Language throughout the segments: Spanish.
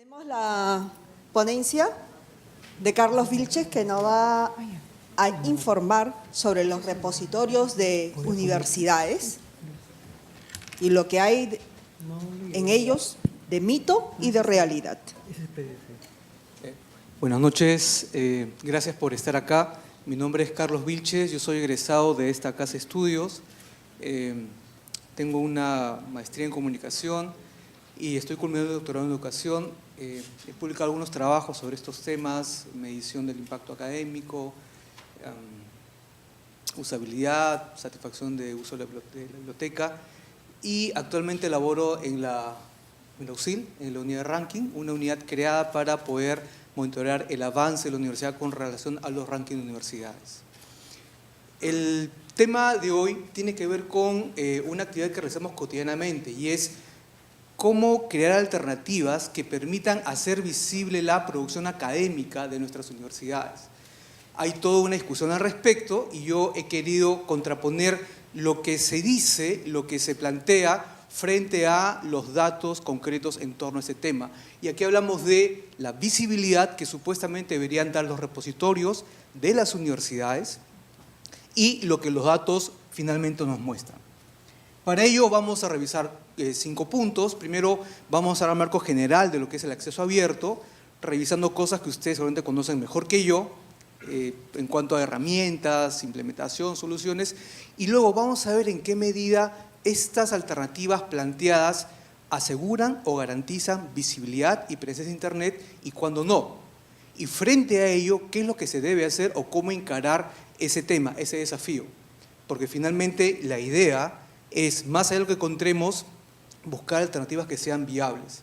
Tenemos la ponencia de Carlos Vilches, que nos va a informar sobre los repositorios de universidades y lo que hay en ellos de mito y de realidad. Buenas noches, gracias por estar acá. Mi nombre es Carlos Vilches, yo soy egresado de esta casa de estudios. Tengo una maestría en comunicación y estoy culminando el doctorado en educación. He publicado algunos trabajos sobre estos temas: medición del impacto académico, usabilidad, satisfacción de uso de la biblioteca, y actualmente laboro en la UCIL, en la unidad de ranking, una unidad creada para poder monitorear el avance de la universidad con relación a los rankings de universidades. El tema de hoy tiene que ver con una actividad que realizamos cotidianamente, y es cómo crear alternativas que permitan hacer visible la producción académica de nuestras universidades. Hay toda una discusión al respecto y yo he querido contraponer lo que se dice, lo que se plantea frente a los datos concretos en torno a este tema. Y aquí hablamos de la visibilidad que supuestamente deberían dar los repositorios de las universidades y lo que los datos finalmente nos muestran. Para ello vamos a revisar 5 puntos. Primero vamos a dar un marco general de lo que es el acceso abierto, revisando cosas que ustedes seguramente conocen mejor que yo, en cuanto a herramientas, implementación, soluciones, y luego vamos a ver en qué medida estas alternativas planteadas aseguran o garantizan visibilidad y presencia de Internet y cuándo no. Y frente a ello, ¿qué es lo que se debe hacer o cómo encarar ese tema, ese desafío? Porque finalmente la idea es, más allá de lo que encontremos, buscar alternativas que sean viables.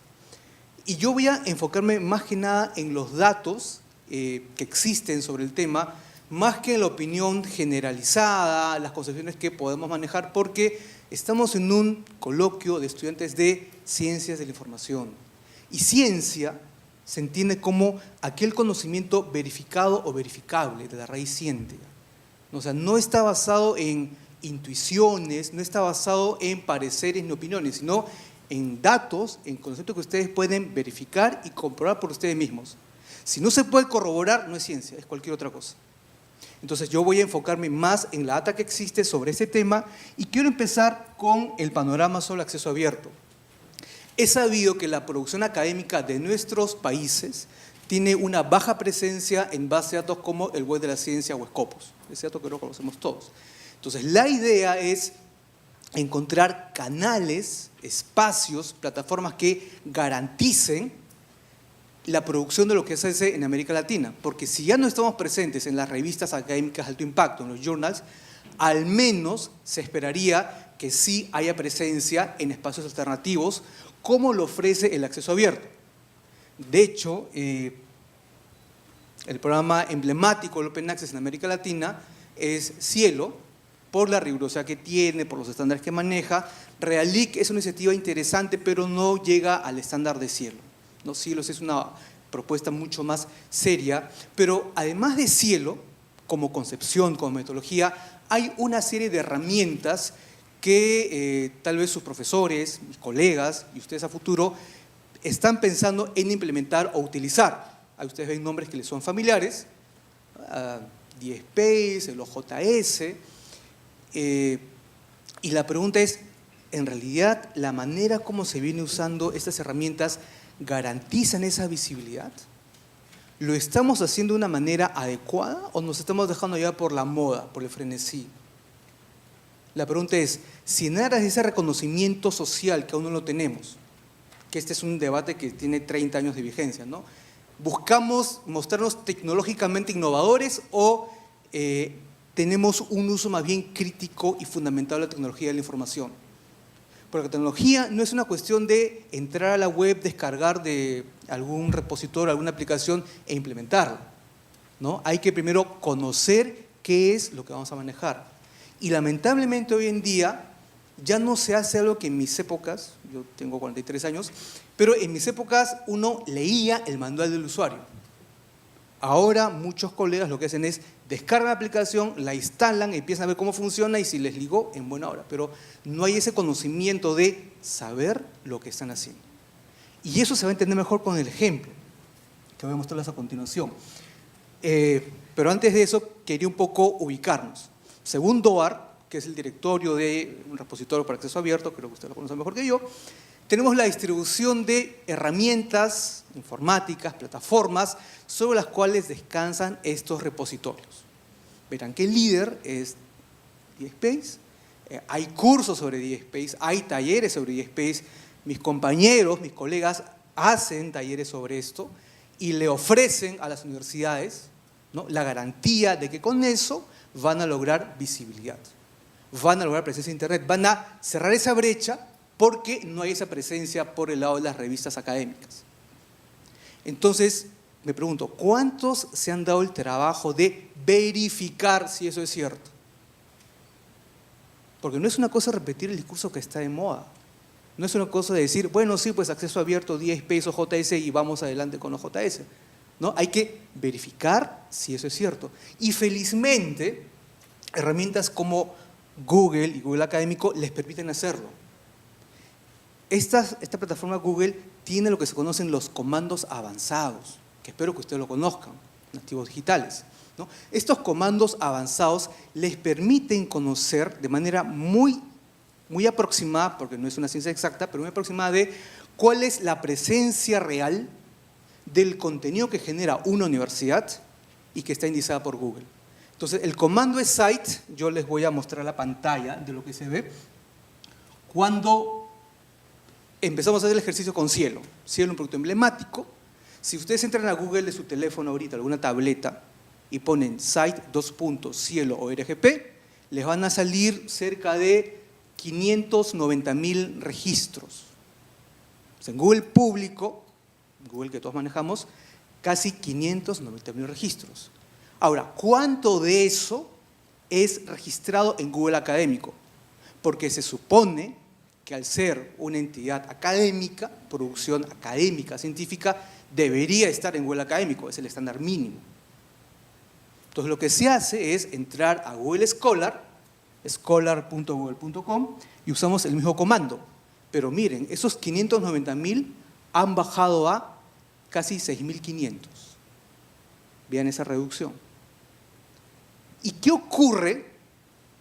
Y yo voy a enfocarme más que nada en los datos que existen sobre el tema, más que en la opinión generalizada, las concepciones que podemos manejar, porque estamos en un coloquio de estudiantes de Ciencias de la Información. Y ciencia se entiende como aquel conocimiento verificado o verificable, de la raíz cientia. O sea, no está basado en intuiciones, no está basado en pareceres ni opiniones, sino en datos, en conceptos que ustedes pueden verificar y comprobar por ustedes mismos. Si no se puede corroborar, no es ciencia, es cualquier otra cosa. Entonces yo voy a enfocarme más en la data que existe sobre ese tema y quiero empezar con el panorama sobre el acceso abierto. Es sabido que la producción académica de nuestros países tiene una baja presencia en bases de datos como el Web de la Ciencia o Scopus. Ese dato que lo conocemos todos. Entonces la idea es encontrar canales, espacios, plataformas que garanticen la producción de lo que se hace en América Latina, porque si ya no estamos presentes en las revistas académicas de alto impacto, en los journals, al menos se esperaría que sí haya presencia en espacios alternativos, como lo ofrece el acceso abierto. De hecho, el programa emblemático del Open Access en América Latina es Cielo, por la rigurosidad que tiene, por los estándares que maneja. Realic es una iniciativa interesante, pero no llega al estándar de Cielo. ¿No? Cielo es una propuesta mucho más seria, pero además de Cielo, como concepción, como metodología, hay una serie de herramientas que tal vez sus profesores, mis colegas y ustedes a futuro están pensando en implementar o utilizar. Ahí ustedes ven nombres que les son familiares, DSpace, el OJS, y la pregunta es, ¿en realidad la manera como se viene usando estas herramientas garantizan esa visibilidad? ¿Lo estamos haciendo de una manera adecuada o nos estamos dejando llevar por la moda, por el frenesí? La pregunta es, si en aras de ese reconocimiento social que aún no lo tenemos, que este es un debate que tiene 30 años de vigencia, ¿no? ¿Buscamos mostrarnos tecnológicamente innovadores o tenemos un uso más bien crítico y fundamental de la tecnología de la información? Porque la tecnología no es una cuestión de entrar a la web, descargar de algún repositorio, alguna aplicación e implementarla, ¿no? Hay que primero conocer qué es lo que vamos a manejar. Y lamentablemente hoy en día ya no se hace algo que en mis épocas, yo tengo 43 años, pero en mis épocas uno leía el manual del usuario. Ahora muchos colegas lo que hacen es descargan la aplicación, la instalan, empiezan a ver cómo funciona y si les ligó, en buena hora. Pero no hay ese conocimiento de saber lo que están haciendo. Y eso se va a entender mejor con el ejemplo, que voy a mostrarles a continuación. Pero antes de eso, quería un poco ubicarnos. Según DOAR, que es el directorio de un repositorio para acceso abierto, creo que usted lo conoce mejor que yo, tenemos la distribución de herramientas informáticas, plataformas, sobre las cuales descansan estos repositorios. Verán que el líder es DSpace, hay cursos sobre DSpace, hay talleres sobre DSpace, mis compañeros, mis colegas hacen talleres sobre esto y le ofrecen a las universidades, ¿no?, la garantía de que con eso van a lograr visibilidad, van a lograr presencia en Internet, van a cerrar esa brecha porque no hay esa presencia por el lado de las revistas académicas. Entonces, me pregunto, ¿cuántos se han dado el trabajo de verificar si eso es cierto? Porque no es una cosa repetir el discurso que está de moda. No es una cosa de decir, bueno, sí, pues acceso abierto, 10 pesos JS y vamos adelante con los JS. ¿No? Hay que verificar si eso es cierto. Y felizmente, herramientas como Google y Google Académico les permiten hacerlo. Esta plataforma Google tiene lo que se conocen los comandos avanzados, que espero que ustedes lo conozcan, nativos digitales, ¿no? Estos comandos avanzados les permiten conocer de manera muy aproximada, porque no es una ciencia exacta, pero muy aproximada de cuál es la presencia real del contenido que genera una universidad y que está indicada por Google. Entonces, el comando es cite, yo les voy a mostrar la pantalla de lo que se ve. Cuando empezamos a hacer el ejercicio con Cielo, Cielo es un producto emblemático. Si ustedes entran a Google de su teléfono ahorita, alguna tableta, y ponen site, Cielo o RGP, les van a salir cerca de 590.000 registros. O sea, en Google público, Google que todos manejamos, casi 590.000 registros. Ahora, ¿cuánto de eso es registrado en Google Académico? Porque se supone que al ser una entidad académica, producción académica, científica, debería estar en Google Académico, es el estándar mínimo. Entonces, lo que se hace es entrar a Google Scholar, scholar.google.com, y usamos el mismo comando. Pero miren, esos 590.000 han bajado a casi 6.500. Vean esa reducción. ¿Y qué ocurre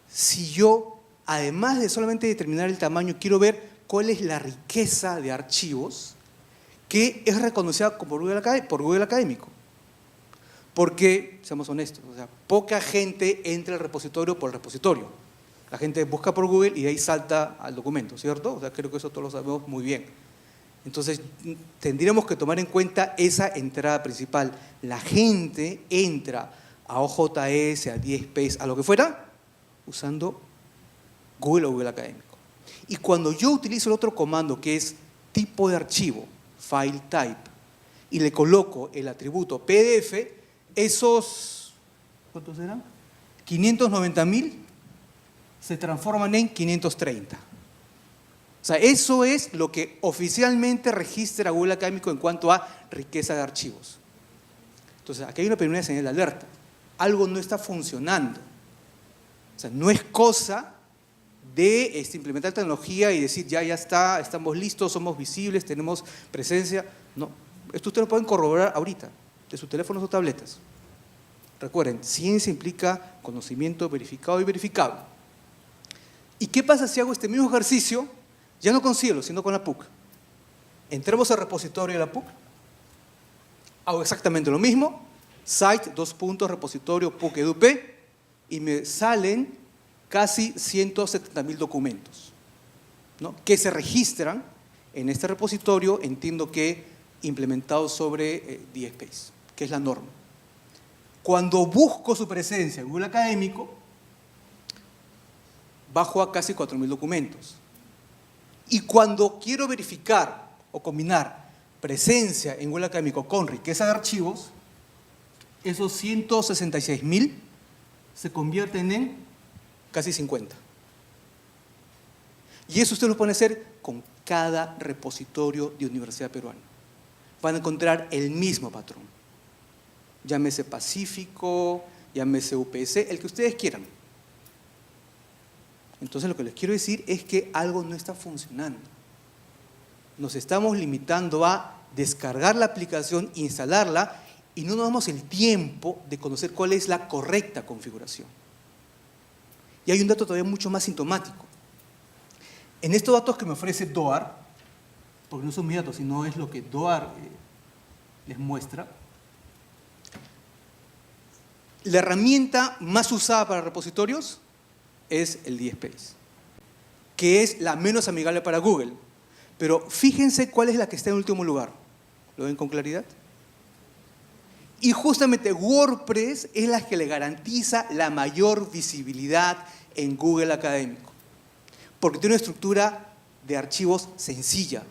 si yo, además de solamente determinar el tamaño, quiero ver cuál es la riqueza de archivos que es reconocida por Google Académico? Porque, seamos honestos, o sea, poca gente entra al repositorio por el repositorio. La gente busca por Google y de ahí salta al documento, ¿cierto? O sea, creo que eso todos lo sabemos muy bien. Entonces, tendríamos que tomar en cuenta esa entrada principal. La gente entra a OJS, a DSpace, a lo que fuera, usando Google o Google Académico. Y cuando yo utilizo el otro comando, que es tipo de archivo, file type, y le coloco el atributo PDF, esos, ¿cuántos eran? 590.000 se transforman en 530. O sea, eso es lo que oficialmente registra Google Académico en cuanto a riqueza de archivos. Entonces, aquí hay una primera señal de alerta. Algo no está funcionando. O sea, no es cosa de implementar tecnología y decir, ya está, estamos listos, somos visibles, tenemos presencia. No, esto ustedes lo pueden corroborar ahorita, de sus teléfonos o tabletas. Recuerden, ciencia implica conocimiento verificado y verificable. ¿Y qué pasa si hago este mismo ejercicio, ya no con Cielo, sino con la PUC? Entramos al repositorio de la PUC, hago exactamente lo mismo, site, repositorio PUC EduP, y me salen casi 170.000 documentos, ¿no?, que se registran en este repositorio, entiendo que implementados sobre DSpace, que es la norma. Cuando busco su presencia en Google Académico, bajo a casi 4.000 documentos. Y cuando quiero verificar o combinar presencia en Google Académico con riqueza de archivos, esos 166.000 se convierten en casi 50. Y eso usted lo puede hacer con cada repositorio de universidad peruana. Van a encontrar el mismo patrón. Llámese Pacífico, llámese UPS, el que ustedes quieran. Entonces, lo que les quiero decir es que algo no está funcionando. nos estamos limitando a descargar la aplicación, instalarla, y no nos damos el tiempo de conocer cuál es la correcta configuración. Y hay un dato todavía mucho más sintomático. En estos datos que me ofrece DOAR, porque no son mis datos, sino es lo que DOAR les muestra, la herramienta más usada para repositorios es el DSpace, que es la menos amigable para Google. Pero fíjense cuál es la que está en último lugar. ¿Lo ven con claridad? Y justamente WordPress es la que le garantiza la mayor visibilidad en Google Académico, porque tiene una estructura de archivos sencilla,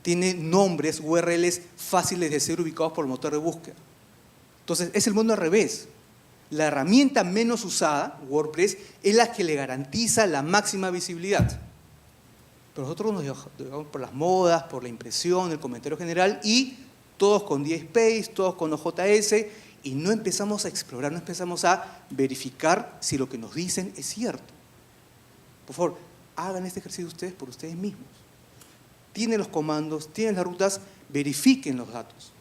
tiene nombres, URLs fáciles de ser ubicados por el motor de búsqueda. Entonces, es el mundo al revés. La herramienta menos usada, WordPress, es la que le garantiza la máxima visibilidad. Pero nosotros nos llevamos por las modas, por la impresión, el comentario general, y todos con DSpace, todos con OJS, y no empezamos a explorar, no empezamos a verificar si lo que nos dicen es cierto. Por favor, hagan este ejercicio ustedes por ustedes mismos. Tienen los comandos, tienen las rutas, verifiquen los datos.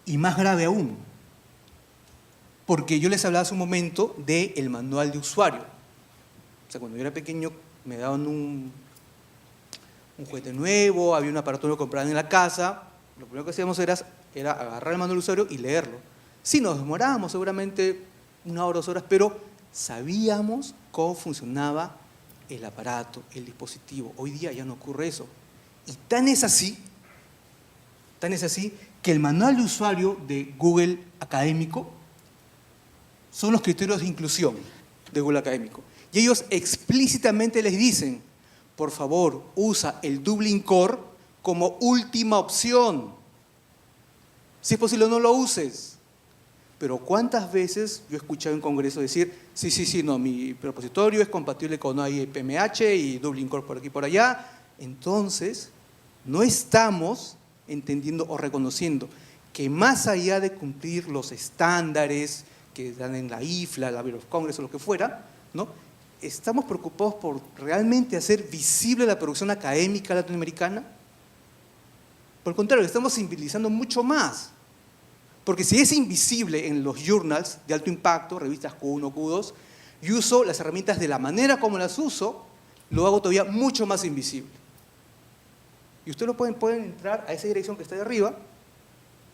Y más grave aún, porque yo les hablaba hace un momento del manual de usuario. O sea, cuando yo era pequeño me daban un juguete nuevo, había un aparato nuevo que compraban en la casa. Lo primero que hacíamos era agarrar el manual de usuario y leerlo. Sí, nos demorábamos seguramente 1 hora, 2 horas, pero sabíamos cómo funcionaba el aparato, el dispositivo. Hoy día ya no ocurre eso. Y tan es así que el manual de usuario de Google Académico son los criterios de inclusión de Google Académico. Y ellos explícitamente les dicen, por favor, usa el Dublin Core como última opción. Si es posible, no lo uses. Pero ¿cuántas veces yo he escuchado en Congreso decir, sí, no, mi repositorio es compatible con IPMH y Dublin Core por aquí y por allá? Entonces, no estamos entendiendo o reconociendo que más allá de cumplir los estándares que dan en la IFLA, la Library of Congress o lo que fuera, ¿no?, estamos preocupados por realmente hacer visible la producción académica latinoamericana. Por el contrario, estamos invisibilizando mucho más. Porque si es invisible en los journals de alto impacto, revistas Q1, Q2, yo uso las herramientas de la manera como las uso, lo hago todavía mucho más invisible. Y ustedes pueden entrar a esa dirección que está de arriba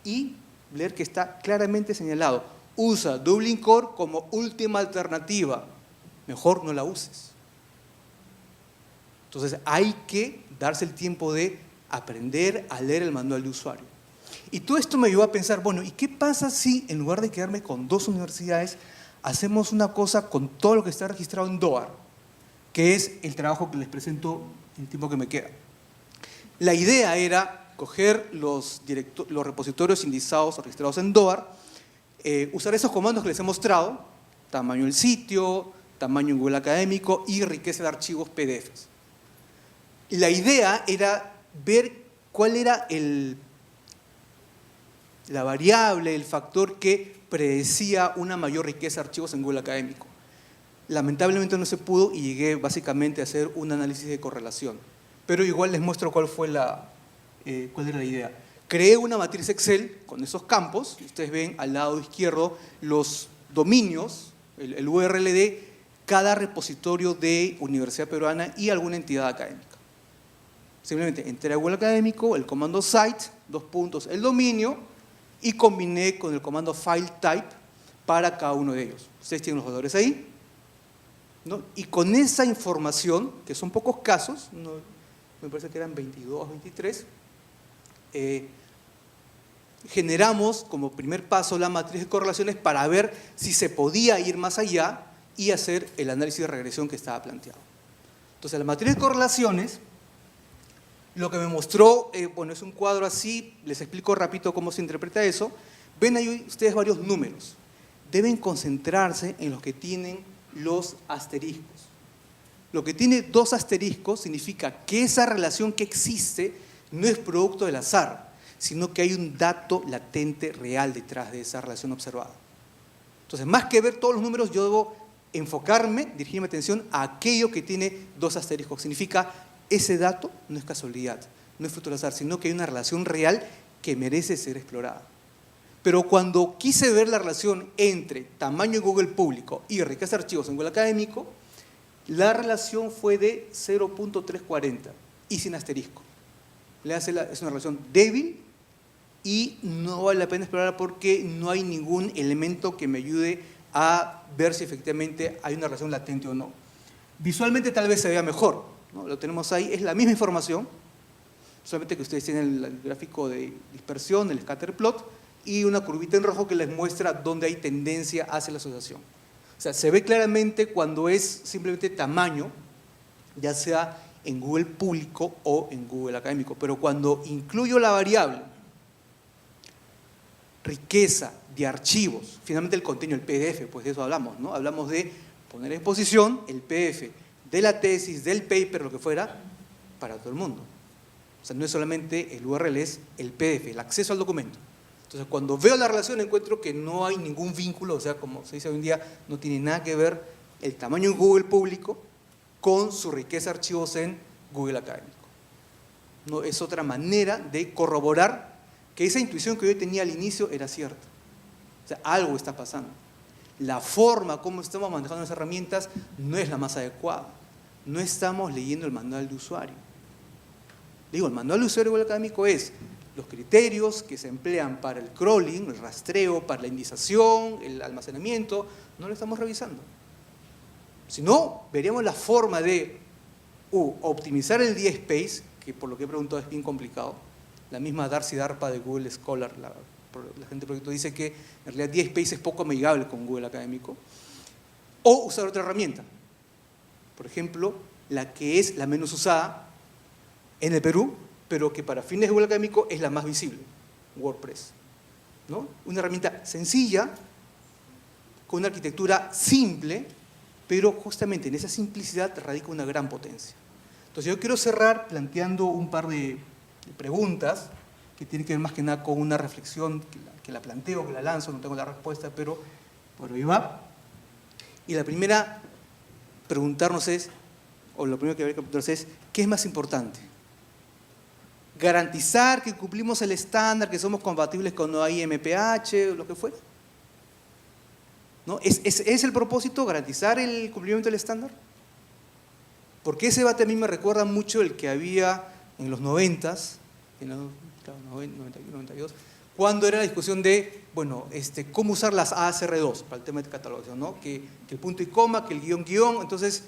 y leer que está claramente señalado. Usa Dublin Core como última alternativa. Mejor no la uses. Entonces hay que darse el tiempo de aprender a leer el manual de usuario. Y todo esto me llevó a pensar, bueno, ¿y qué pasa si en lugar de quedarme con 2 universidades, hacemos una cosa con todo lo que está registrado en DOAR, que es el trabajo que les presento en el tiempo que me queda? La idea era coger los repositorios indizados o registrados en DOAR, usar esos comandos que les he mostrado, tamaño del sitio, tamaño en Google Académico y riqueza de archivos PDFs. Y la idea era ver cuál era la variable, el factor que predecía una mayor riqueza de archivos en Google Académico. Lamentablemente no se pudo y llegué básicamente a hacer un análisis de correlación. Pero igual les muestro cuál era la idea. Creé una matriz Excel con esos campos. Ustedes ven al lado izquierdo los dominios, el URL de cada repositorio de Universidad Peruana y alguna entidad académica. Simplemente entré a Google Académico, el comando site, el dominio, y combiné con el comando file type para cada uno de ellos. Ustedes tienen los valores ahí, ¿no? Y con esa información, que son pocos casos, ¿no?, me parece que eran 22, 23, generamos como primer paso la matriz de correlaciones para ver si se podía ir más allá y hacer el análisis de regresión que estaba planteado. Entonces, la matriz de correlaciones, lo que me mostró, bueno, es un cuadro así, les explico rápido cómo se interpreta eso. Ven ahí ustedes varios números. Deben concentrarse en los que tienen los asteriscos. Lo que tiene 2 asteriscos significa que esa relación que existe no es producto del azar, sino que hay un dato latente real detrás de esa relación observada. Entonces, más que ver todos los números, yo debo enfocarme, dirigir mi atención a aquello que tiene 2 asteriscos. Significa ese dato no es casualidad, no es fruto del azar, sino que hay una relación real que merece ser explorada. Pero cuando quise ver la relación entre tamaño de Google público y riqueza de archivos en Google académico, la relación fue de 0.340 y sin asterisco. Es una relación débil y no vale la pena explorarla porque no hay ningún elemento que me ayude a ver si efectivamente hay una relación latente o no. Visualmente tal vez se vea mejor, ¿no? Lo tenemos ahí, es la misma información, solamente que ustedes tienen el gráfico de dispersión, el scatter plot, y una curvita en rojo que les muestra dónde hay tendencia hacia la asociación. O sea, se ve claramente cuando es simplemente tamaño, ya sea en Google público o en Google académico, pero cuando incluyo la variable riqueza de archivos, finalmente el contenido, el PDF, pues de eso hablamos, ¿no? Hablamos de poner en exposición el PDF de la tesis, del paper, lo que fuera, para todo el mundo. O sea, no es solamente el URL, es el PDF, el acceso al documento. Entonces, cuando veo la relación encuentro que no hay ningún vínculo, o sea, como se dice hoy en día, no tiene nada que ver el tamaño en Google público con su riqueza de archivos en Google académico. No, es otra manera de corroborar que esa intuición que yo tenía al inicio era cierta. O sea, algo está pasando. La forma como estamos manejando las herramientas no es la más adecuada. No estamos leyendo el manual de usuario. Digo, el manual de usuario de Google académico es los criterios que se emplean para el crawling, el rastreo, para la indización, el almacenamiento, no lo estamos revisando. Si no, veríamos la forma de optimizar el DSpace, que por lo que he preguntado es bien complicado. La misma Darcy Darpa de Google Scholar, la gente del proyecto dice que en realidad DSpace es poco amigable con Google académico. O usar otra herramienta. Por ejemplo, la que es la menos usada en el Perú, pero que para fines de Google académico es la más visible, WordPress, ¿no? Una herramienta sencilla, con una arquitectura simple, pero justamente en esa simplicidad radica una gran potencia. Entonces yo quiero cerrar planteando un par de preguntas que tienen que ver más que nada con una reflexión que la planteo, que la lanzo, no tengo la respuesta, pero por ahí va. Y la primera preguntarnos es, o lo primero que habría que preguntarnos es, ¿qué es más importante? ¿Garantizar que cumplimos el estándar, que somos compatibles con OAI, MPH, o lo que fuera? ¿No? ¿Es el propósito, garantizar el cumplimiento del estándar? Porque ese debate a mí me recuerda mucho el que había en los 90s, en los 91, 92, cuando era la discusión de, bueno, cómo usar las ACR2 para el tema de catalogación, ¿no? Que el punto y coma, que el guión, guión. Entonces,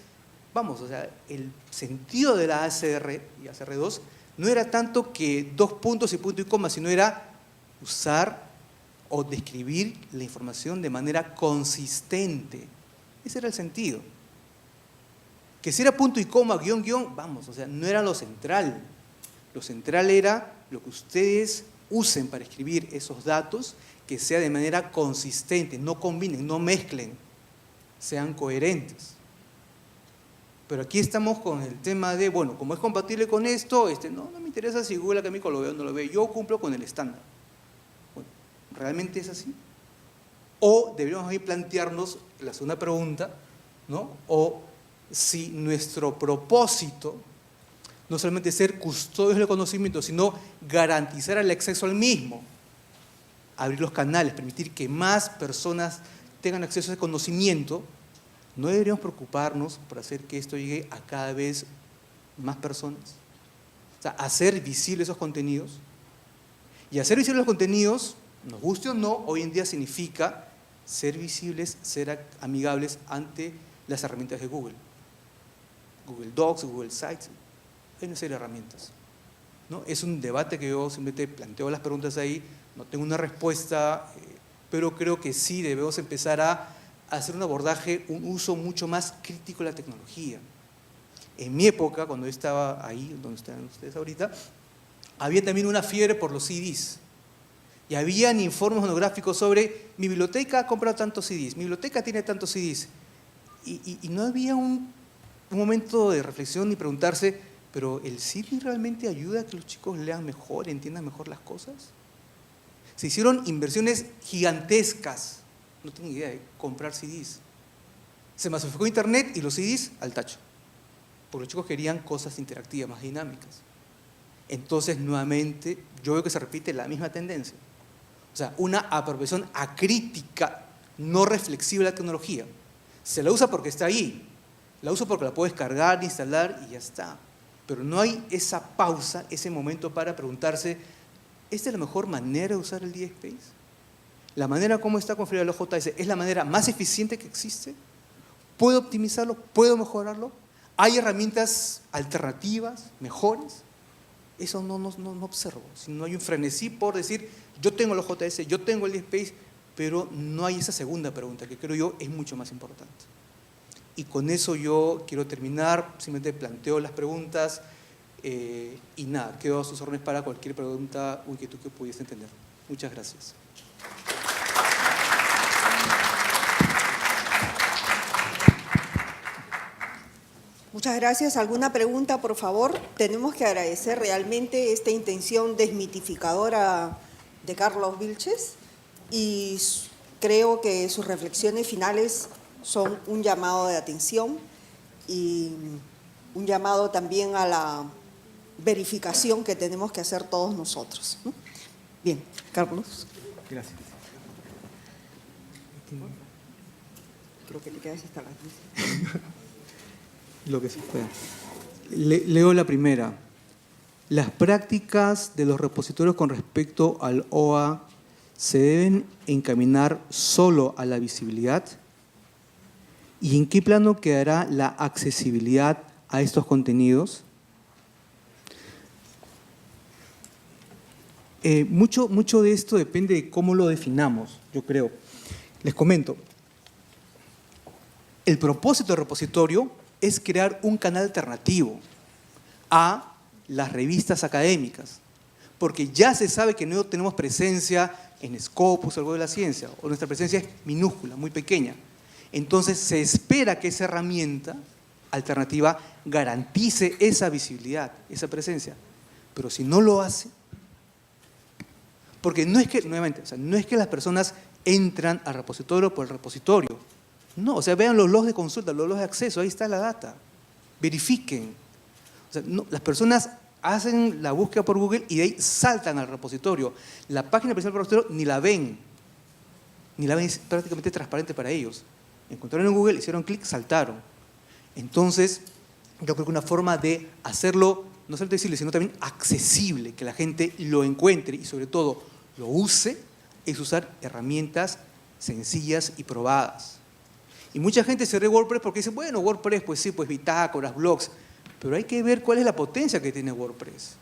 vamos, o sea, el sentido de la ACR y ACR2 no era tanto que dos puntos y punto y coma, sino era usar o describir la información de manera consistente. Ese era el sentido. Que si era punto y coma, guión, guión, vamos, o sea, no era lo central. Lo central era lo que ustedes usen para escribir esos datos, que sea de manera consistente, no combinen, no mezclen, sean coherentes. Pero aquí estamos con el tema de, bueno, como es compatible con esto, no me interesa si Google académico lo ve o no lo ve, yo cumplo con el estándar. Bueno, ¿realmente es así? O deberíamos ahí plantearnos la segunda pregunta, ¿no? O si nuestro propósito no solamente ser custodios del conocimiento, sino garantizar el acceso al mismo, abrir los canales, permitir que más personas tengan acceso a ese conocimiento, ¿no deberíamos preocuparnos por hacer que esto llegue a cada vez más personas? O sea, hacer visibles esos contenidos. Y hacer visibles los contenidos, nos guste o no, hoy en día significa ser visibles, ser amigables ante las herramientas de Google. Google Docs, Google Sites, hay una serie de herramientas, ¿no? Es un debate que yo simplemente planteo las preguntas ahí, no tengo una respuesta, pero creo que sí debemos empezar a hacer un abordaje, un uso mucho más crítico de la tecnología. En mi época, cuando yo estaba ahí, donde están ustedes ahorita, había también una fiebre por los CDs. Y habían informes monográficos sobre, mi biblioteca ha comprado tantos CDs, mi biblioteca tiene tantos CDs. Y no había un momento de reflexión ni preguntarse, ¿pero el CD realmente ayuda a que los chicos lean mejor, entiendan mejor las cosas? Se hicieron inversiones gigantescas, no tengo idea de comprar CDs. Se masificó Internet y los CDs al tacho, porque los chicos querían cosas interactivas, más dinámicas. Entonces, nuevamente, yo veo que se repite la misma tendencia. O sea, una apropiación acrítica, no reflexiva de la tecnología. Se la usa porque está ahí, la uso porque la puedo descargar, instalar y ya está. Pero no hay esa pausa, ese momento para preguntarse, ¿esta es la mejor manera de usar el DSpace? ¿La manera como está configurado el OJS es la manera más eficiente que existe? ¿Puedo optimizarlo? ¿Puedo mejorarlo? ¿Hay herramientas alternativas, mejores? Eso no observo. Si no hay un frenesí por decir, yo tengo el OJS, yo tengo el DSpace, pero no hay esa segunda pregunta, que creo yo es mucho más importante. Y con eso yo quiero terminar, simplemente planteo las preguntas y nada, quedo a sus órdenes para cualquier pregunta o inquietud que pudiese entender. Muchas gracias. Muchas gracias. ¿Alguna pregunta, por favor? Tenemos que agradecer realmente esta intención desmitificadora de Carlos Vilches y creo que sus reflexiones finales son un llamado de atención y un llamado también a la verificación que tenemos que hacer todos nosotros, ¿no? Bien, Carlos. Gracias. Creo que te quedas hasta las 10. Lo que se pueda. Leo la primera. Las prácticas de los repositorios con respecto al OA se deben encaminar solo a la visibilidad. ¿Y en qué plano quedará la accesibilidad a estos contenidos? Mucho de esto depende de cómo lo definamos, yo creo. Les comento. El propósito del repositorio es crear un canal alternativo a las revistas académicas, porque ya se sabe que no tenemos presencia en Scopus o algo de la ciencia, o nuestra presencia es minúscula, muy pequeña. Entonces se espera que esa herramienta alternativa garantice esa visibilidad, esa presencia, pero si no lo hace, porque no es que, nuevamente, o sea, no es que las personas entran al repositorio por el repositorio. No, o sea, vean los logs de consulta, los logs de acceso, ahí está la data. Verifiquen. O sea, no, las personas hacen la búsqueda por Google y de ahí saltan al repositorio. La página principal del repositorio ni la ven. Ni la ven, es prácticamente transparente para ellos. Encontraron en Google, hicieron clic, saltaron. Entonces, yo creo que una forma de hacerlo, no solo accesible, sino también accesible, que la gente lo encuentre y sobre todo lo use, es usar herramientas sencillas y probadas. Y mucha gente se ríe de WordPress porque dice, bueno, WordPress, pues sí, pues bitácoras, blogs, pero hay que ver cuál es la potencia que tiene WordPress.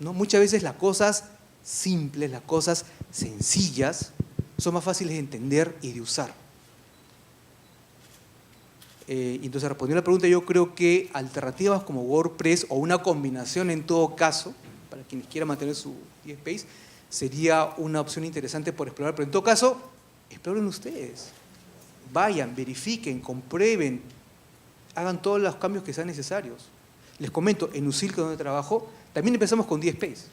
¿No? Muchas veces las cosas simples, las cosas sencillas, son más fáciles de entender y de usar. Entonces, respondiendo a la pregunta, yo creo que alternativas como WordPress o una combinación en todo caso, para quienes quieran mantener su DSpace, sería una opción interesante por explorar, pero en todo caso, exploren ustedes. Vayan, verifiquen, comprueben, hagan todos los cambios que sean necesarios. Les comento, en USIL, donde trabajo, también empezamos con DSpace.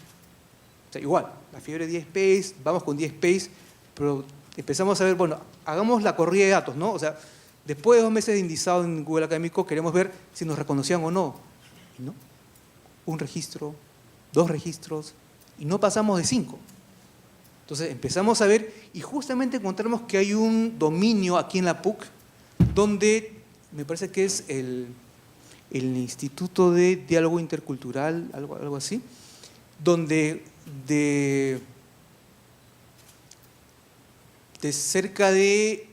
O sea, igual, la fiebre de DSpace, vamos con DSpace, pero empezamos a ver, bueno, hagamos la corrida de datos, ¿no? O sea, después de 2 meses de indizado en Google Académico, queremos ver si nos reconocían o no. Y no. 1 registro, 2 registros, y no pasamos de 5. Entonces empezamos a ver y justamente encontramos que hay un dominio aquí en la PUC donde me parece que es el Instituto de Diálogo Intercultural, algo así, donde de cerca de,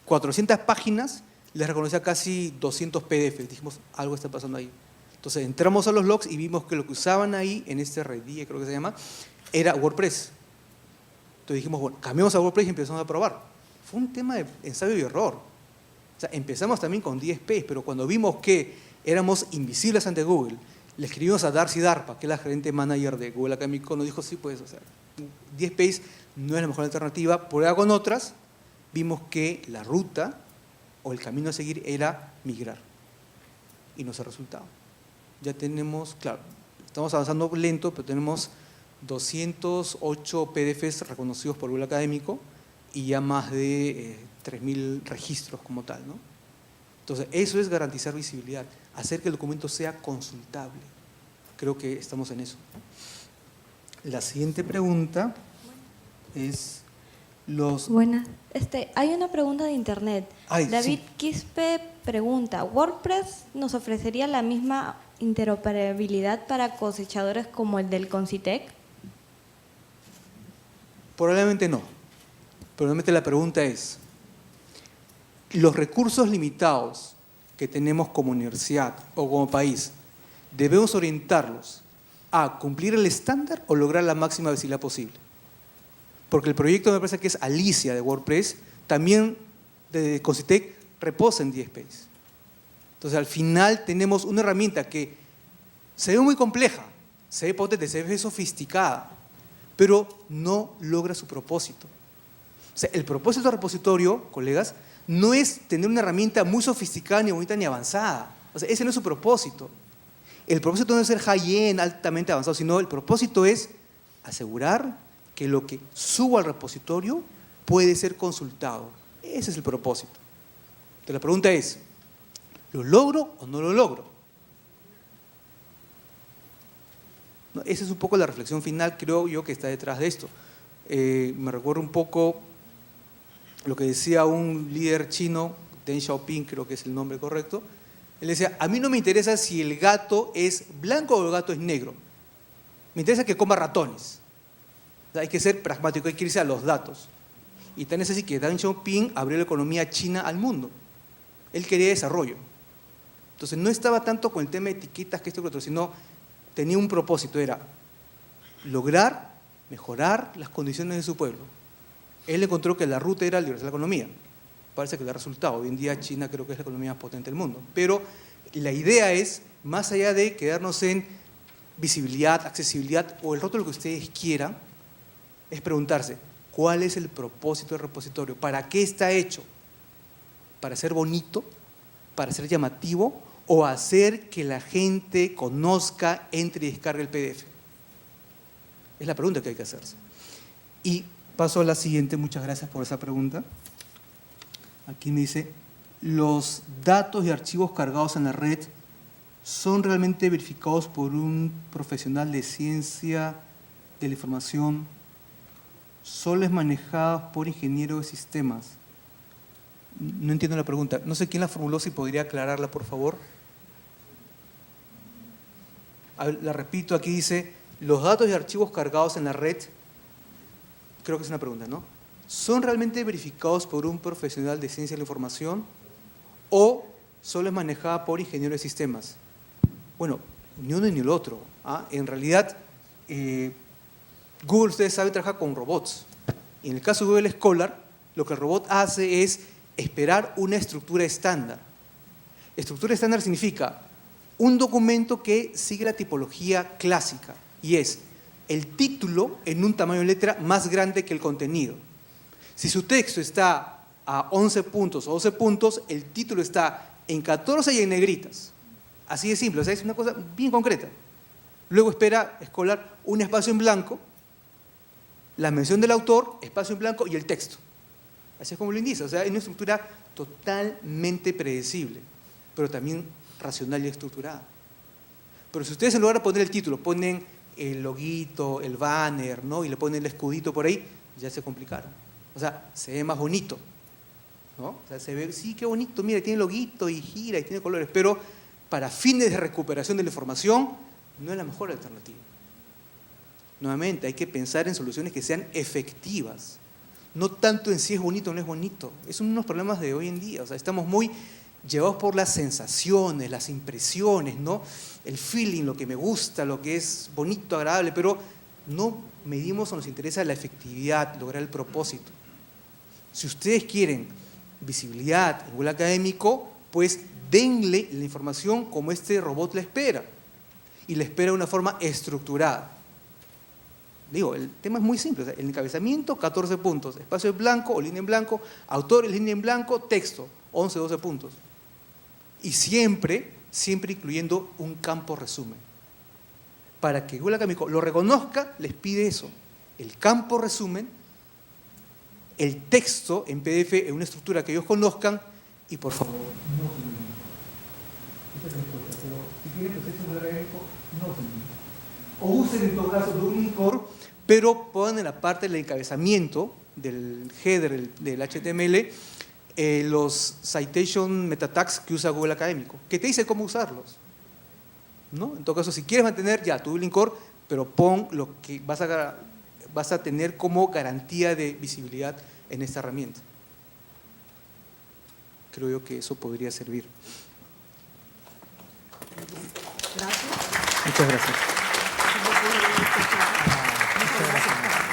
400 páginas, les reconocía casi 200 PDF. Dijimos, algo está pasando ahí. Entonces entramos a los logs y vimos que lo que usaban ahí, en este Redie, creo que se llama, era WordPress. Entonces dijimos, bueno, cambiamos a WordPress y empezamos a probar. Fue un tema de ensayo y error. O sea, empezamos también con DSpace, pero cuando vimos que éramos invisibles ante Google, le escribimos a Darcy Darpa, que es la gerente manager de Google Académico, nos dijo, sí, pues, o sea, DSpace no es la mejor alternativa, prueba con otras, vimos que la ruta o el camino a seguir era migrar. Y nos ha resultado. Ya tenemos, claro, estamos avanzando lento, pero tenemos 208 PDFs reconocidos por Google Académico y ya más de 3.000 registros como tal, ¿no? Entonces, eso es garantizar visibilidad. hacer que el documento sea consultable. Creo que estamos en eso. La siguiente pregunta es Buenas. Hay una pregunta de internet. Ay, David sí. Quispe pregunta, ¿WordPress nos ofrecería la misma interoperabilidad para cosechadores como el del Concitec? Probablemente no. Probablemente la pregunta es, los recursos limitados que tenemos como universidad o como país, ¿debemos orientarlos a cumplir el estándar o lograr la máxima visibilidad posible? Porque el proyecto me parece que es Alicia de WordPress, también de Concitec, reposa en DSpace. Entonces al final tenemos una herramienta que se ve muy compleja, se ve potente, se ve sofisticada, pero no logra su propósito. O sea, el propósito del repositorio, colegas, no es tener una herramienta muy sofisticada, ni bonita, ni avanzada. O sea, ese no es su propósito. El propósito no es ser high-end, altamente avanzado, sino el propósito es asegurar que lo que subo al repositorio puede ser consultado. Ese es el propósito. Entonces la pregunta es, ¿lo logro o no lo logro? ¿No? Esa es un poco la reflexión final, creo yo, que está detrás de esto. Me recuerda un poco lo que decía un líder chino, Deng Xiaoping, creo que es el nombre correcto. Él decía, a mí no me interesa si el gato es blanco o el gato es negro. Me interesa que coma ratones. O sea, hay que ser pragmático, hay que irse a los datos. Y tan es así que Deng Xiaoping abrió la economía china al mundo. Él quería desarrollo. Entonces no estaba tanto con el tema de etiquetas que esto que otro, sino tenía un propósito, era lograr mejorar las condiciones de su pueblo. Él encontró que la ruta era liberalizar la economía. Parece que le ha resultado. Hoy en día China creo que es la economía más potente del mundo. Pero la idea es, más allá de quedarnos en visibilidad, accesibilidad o el rótulo que ustedes quieran, es preguntarse, ¿cuál es el propósito del repositorio? ¿Para qué está hecho? ¿Para ser bonito? ¿Para ser llamativo? ¿O hacer que la gente conozca, entre y descargue el PDF? Es la pregunta que hay que hacerse. Y paso a la siguiente, muchas gracias por esa pregunta. Aquí me dice, ¿los datos y archivos cargados en la red son realmente verificados por un profesional de ciencia de la información? ¿Solo es manejada por ingenieros de sistemas? No entiendo la pregunta. No sé quién la formuló, si podría aclararla, por favor. La repito, aquí dice, los datos y archivos cargados en la red, creo que es una pregunta, ¿no? ¿Son realmente verificados por un profesional de ciencia de la información o solo es manejada por ingenieros de sistemas? Bueno, ni uno ni el otro. ¿Ah? En realidad, Google, ustedes saben, trabaja con robots. Y en el caso de Google Scholar, lo que el robot hace es esperar una estructura estándar. Estructura estándar significa un documento que sigue la tipología clásica y es el título en un tamaño de letra más grande que el contenido. Si su texto está a 11 puntos o 12 puntos, el título está en 14 y en negritas. Así de simple, o sea, es una cosa bien concreta. Luego espera Scholar un espacio en blanco, la mención del autor, espacio en blanco y el texto. Así es como lo indica, o sea, es una estructura totalmente predecible, pero también racional y estructurada. Pero si ustedes en lugar de poner el título, ponen el loguito, el banner, ¿no? Y le ponen el escudito por ahí, ya se complicaron. O sea, se ve más bonito, ¿no? O sea, se ve, sí, qué bonito, mira, tiene loguito y gira y tiene colores, pero para fines de recuperación de la información no es la mejor alternativa. Nuevamente, hay que pensar en soluciones que sean efectivas, no tanto en si es bonito o no es bonito. Esos son unos problemas de hoy en día, o sea, estamos muy llevados por las sensaciones, las impresiones, ¿no? El feeling, lo que me gusta, lo que es bonito, agradable, pero no medimos o nos interesa la efectividad, lograr el propósito. Si ustedes quieren visibilidad en Google Académico, pues denle la información como este robot la espera, y la espera de una forma estructurada. Digo, el tema es muy simple, o sea, el encabezamiento, 14 puntos, espacio en blanco o línea en blanco, autores, línea en blanco, texto, 11, 12 puntos. Y siempre incluyendo un campo resumen. Para que Google Académico lo reconozca, les pide eso, el campo resumen, el texto en PDF en una estructura que ellos conozcan y por favor, no. popular académico no usen Dublin Core. O usen en todo caso Dublin Core, pero pongan en la parte del encabezamiento del header del HTML los citation meta tags que usa Google Académico, que te dice cómo usarlos, ¿no? En todo caso, si quieres mantener ya tu Dublin Core, pero pon lo que vas a tener como garantía de visibilidad en esta herramienta. Creo yo que eso podría servir. Gracias. Muchas gracias. Muchas gracias.